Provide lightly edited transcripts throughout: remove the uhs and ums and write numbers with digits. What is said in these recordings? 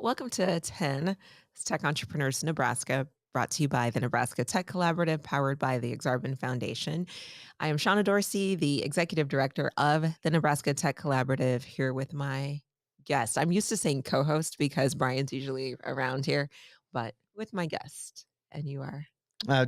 Welcome to 10 Tech Entrepreneurs Nebraska, brought to you by the Nebraska Tech Collaborative, powered by the Exarban Foundation. I am Shauna Dorsey, the Executive Director of the Nebraska Tech Collaborative, here with my guest. I'm used to saying co host because Brian's usually around here, but with my guest. And you are?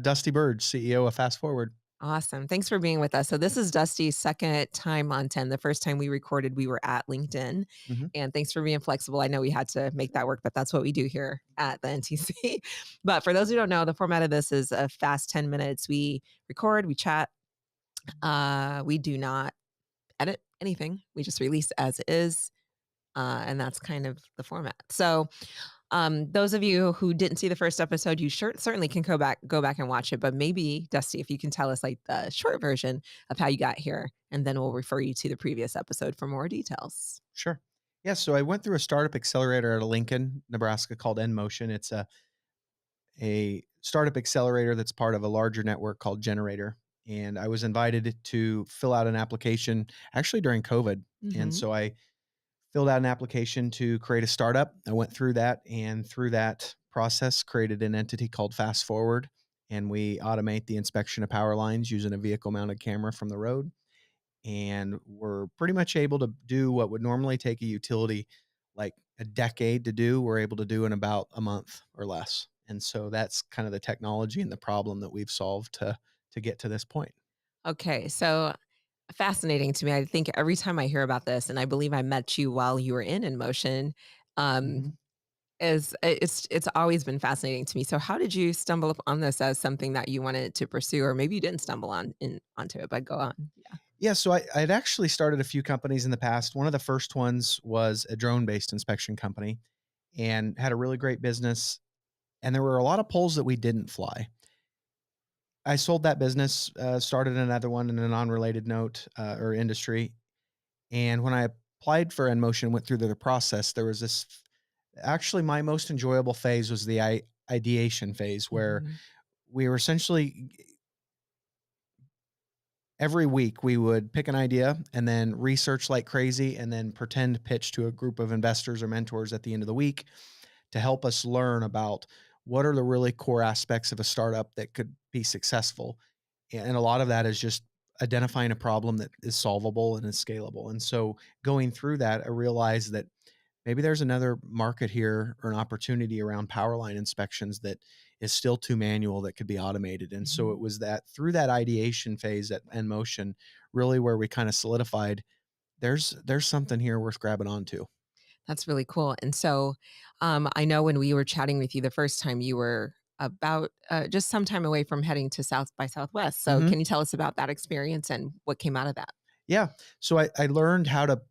Dusty Birge, CEO of Fast Forward. Awesome. Thanks for being with us. So this is Dusty's second time on 10. The first time we recorded, we were at LinkedIn. Mhm. And thanks for being flexible. I know we had to make that work, but that's what we do here at the NTC. But for those who don't know, the format of this is a fast 10 minutes. We record, we chat. We do not edit anything. We just release as is. And that's kind of the format. So those of you who didn't see the first episode, you certainly can go back and watch it. But maybe, Dusty, if you can tell us like the short version of how you got here, and then we'll refer you to the previous episode for more details. Sure. Yeah, so I went through a startup accelerator at Lincoln, Nebraska called NMotion. It's a startup accelerator that's part of a larger network called Generator. And I was invited to fill out an application actually during COVID. And Hmm. so I filled out an application to create a startup. I went through that, and through that process created an entity called Fast Forward. And we automate the inspection of power lines using a vehicle mounted camera from the road. And we're pretty much able to do what would normally take a utility like a decade to do, we're able to do in about a month or less. And so that's kind of the technology and the problem that we've solved to get to this point. Okay, so fascinating to me. I think every time I hear about this, and I believe I met you while you were in motion, um, Mhm. it's always been fascinating to me. So how did you stumble upon this as something that you wanted to pursue, or maybe you didn't stumble onto it? But go on. Yeah. Yeah, so I'd actually started a few companies in the past. One of the first ones was a drone based inspection company and had a really great business. And there were a lot of poles that we didn't fly. I sold that business, started another one in a non related note or industry. And when I applied for NMotion, went through the process, there was this actually my most enjoyable phase was the ideation phase where Mhm. we were essentially every week we would pick an idea and then research like crazy and then pretend pitch to a group of investors or mentors at the end of the week to help us learn about what are the really core aspects of a startup that could be successful. And a lot of that is just identifying a problem that is solvable and is scalable. And so going through that, I realized that maybe there's another market here or an opportunity around power line inspections that is still too manual that could be automated. And so it Mhm. was that through that ideation phase at NMotion, really where we kind of solidified there's something here worth grabbing onto. That's really cool. And so, I know when we were chatting with you the first time, you were about just some time away from heading to South by Southwest. So, Hmm. can you tell us about that experience and what came out of that? Yeah. So I learned how to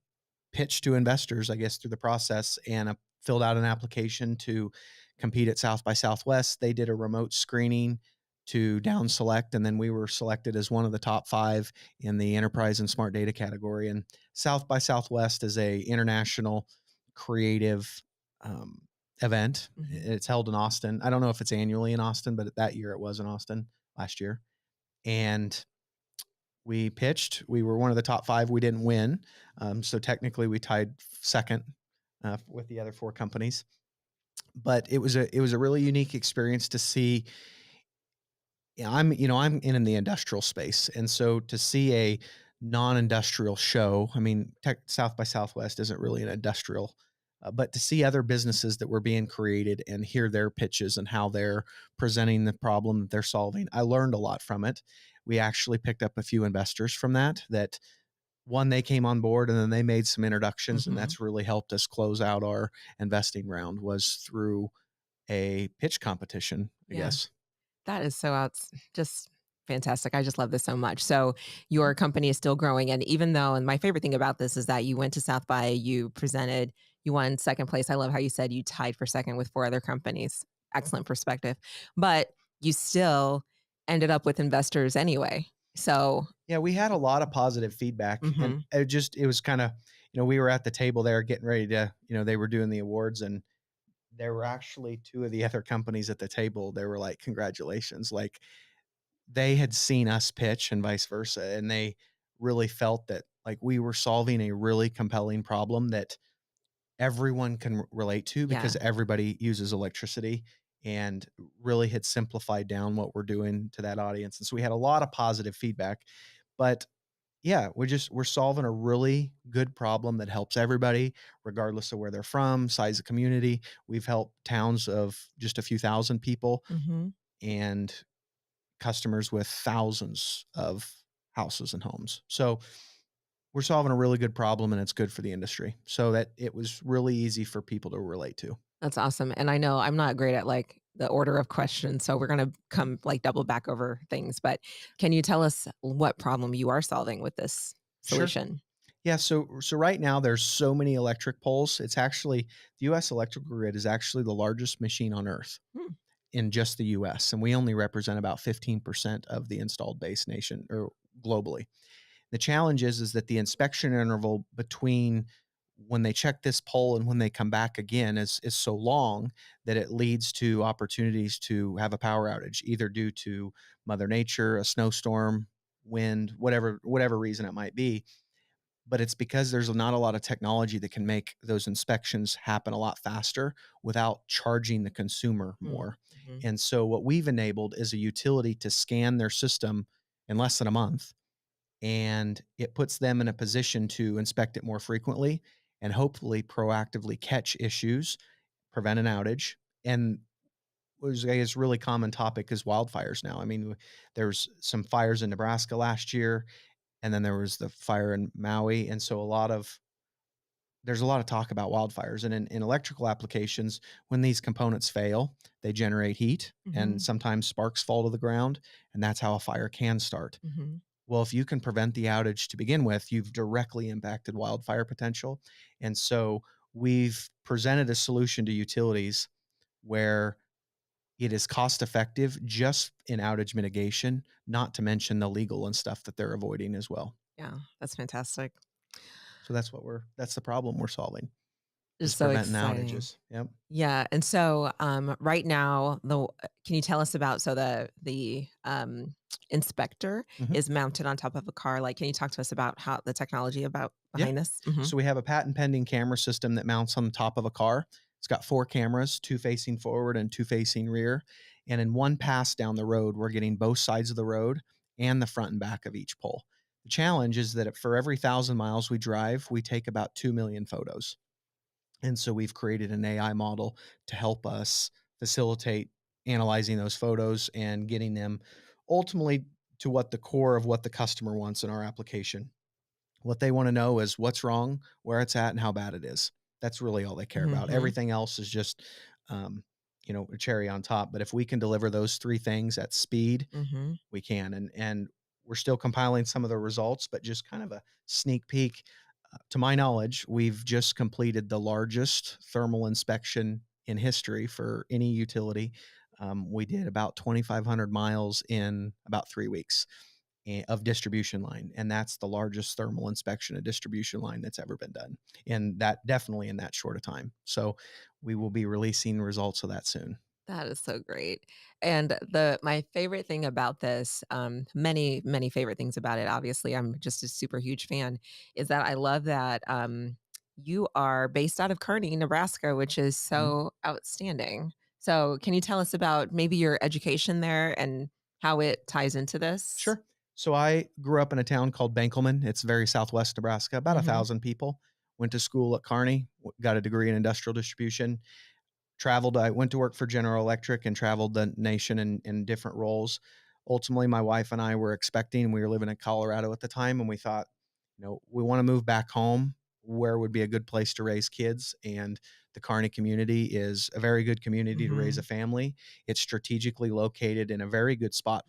pitch to investors, I guess, through the process, and I filled out an application to compete at South by Southwest. They did a remote screening to down select, and then we were selected as one of the top 5 in the enterprise and smart data category. And South by Southwest is a international creative um, event. Mhm. It's held in Austin. I don't know if it's annually in Austin, but that year it was in Austin last year. And we pitched. We were one of the top 5. We didn't win, so technically we tied second with the other 4 companies. But it was a really unique experience to see. Yeah, I'm in the industrial space, and so to see a non-industrial show. I mean, South by Southwest isn't really an industrial, but to see other businesses that were being created and hear their pitches and how they're presenting the problem that they're solving, I learned a lot from it. We actually picked up a few investors from that. That one, they came on board and then they made some introductions, and Mhm. that's really helped us close out our investing round. Was through a pitch competition, I Yeah. guess. That is so outs just fantastic. I just love this so much. So your company is still growing, and even though, and my favorite thing about this is that you went to South by, you presented, you won second place. I love how you said you tied for second with 4 other companies. Excellent perspective. But you still ended up with investors anyway. So, Yeah, we had a lot of positive feedback, and mhm. it was kind of, we were at the table there getting ready to, they were doing the awards, and there were actually 2 of the other companies at the table. They were like, "Congratulations!" Like they had seen us pitch and vice versa, and they really felt that like we were solving a really compelling problem that everyone can relate to Yeah. because everybody uses electricity, and really had simplified down what we're doing to that audience. And so we had a lot of positive feedback. But yeah, we're solving a really good problem that helps everybody, regardless of where they're from, size of community. We've helped towns of just a few thousand people Hmm. and customers with thousands of houses and homes. So we're solving a really good problem, and it's good for the industry. So that it was really easy for people to relate to. That's awesome. And I know I'm not great at like the order of questions, so we're going to come like double back over things. But can you tell us what problem you are solving with this Sure. solution? Yeah, so right now there's so many electric poles. It's actually the US electrical grid is actually the largest machine on earth Hmm. in just the US, and we only represent about 15% of the installed base nation or globally. The challenge is that the inspection interval between when they check this pole and when they come back again is so long that it leads to opportunities to have a power outage, either due to Mother Nature, a snowstorm, wind, whatever reason it might be. But it's because there's not a lot of technology that can make those inspections happen a lot faster without charging the consumer more. Mm-hmm. And so what we've enabled is a utility to scan their system in less than a month, and it puts them in a position to inspect it more frequently and hopefully proactively catch issues, prevent an outage. And what is, I guess, really common topic is wildfires now. I mean, there's some fires in Nebraska last year, and then there was the fire in Maui. And so there's a lot of talk about wildfires. And in electrical applications, when these components fail, they generate heat, and Hmm. sometimes sparks fall to the ground. And that's how a fire can start. Hmm. Well, if you can prevent the outage to begin with, you've directly impacted wildfire potential. And so we've presented a solution to utilities where it is cost effective just in outage mitigation, not to mention the legal and stuff that they're avoiding as well. Yeah, that's fantastic. So that's the problem we're solving, is It's so preventing exciting. outages. Yep. Yeah, and so right now, can you tell us about the inspector Mhm. is mounted on top of a car? Like, can you talk to us about how the technology about Yeah. behind this? Hmm. So we have a patent pending camera system that mounts on the top of a car. It's got 4 cameras, 2 facing forward and 2 facing rear. And in one pass down the road, we're getting both sides of the road and the front and back of each pole. The challenge is that for every 1,000 miles we drive, we take about 2 million photos. And so we've created an AI model to help us facilitate analyzing those photos and getting them ultimately to what the core of what the customer wants in our application. What they want to know is what's wrong, where it's at, and how bad it is. That's really all they care about. Hmm. Everything else is just, um, a cherry on top. But if we can deliver those 3 things at speed, Hmm. we can. And we're still compiling some of the results, but just kind of a sneak peek. To my knowledge, we've just completed the largest thermal inspection in history for any utility. We did about 2,500 miles in about 3 weeks of distribution line, and that's the largest thermal inspection of distribution line that's ever been done, and that definitely in that short of time. So we will be releasing results of that soon. That is so great. And my favorite thing about this, many favorite things about it. Obviously, I'm just a super huge fan. Is that I love that you are based out of Kearney, Nebraska, which is Mhm. so outstanding. So, can you tell us about maybe your education there and how it ties into this? Sure. So I grew up in a town called Benkelman. It's very southwest Nebraska, about a Hmm. thousand people. Went to school at Kearney, got a degree in industrial distribution. Traveled. I went to work for General Electric and traveled the nation in different roles. Ultimately, my wife and I were expecting. We were living in Colorado at the time, and we thought, we want to move back home. Where would be a good place to raise kids? And the Kearney community is a very good community to raise a Hmm. family. It's strategically located in a very good spot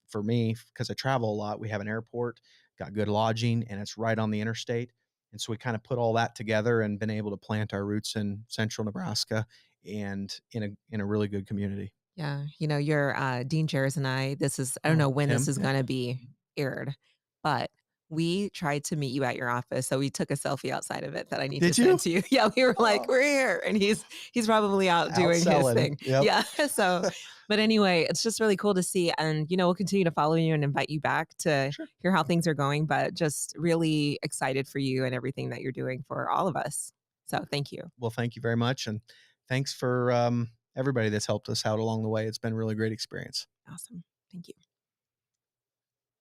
for me because I travel a lot. We have an airport, got good lodging, and it's right on the interstate. And so we kind of put all that together and been able to plant our roots in central Nebraska and in a really good community. Yeah, your Dean Chairs and I don't Oh, know when this Tim, is yeah. going to be aired, but we tried to meet you at your office. So we took a selfie outside of it that I need to Did send you? to you. Yeah, we were like, Oh, we're here. And he's probably out doing his outselling. thing. Yep. Yeah. So, but anyway, it's just really cool to see. And, we'll continue to follow you and invite you back to Sure. hear how things are going, but just really excited for you and everything that you're doing for all of us. So thank you. Well, thank you very much. And thanks for everybody that's helped us out along the way. It's been a really great experience. Awesome. Thank you.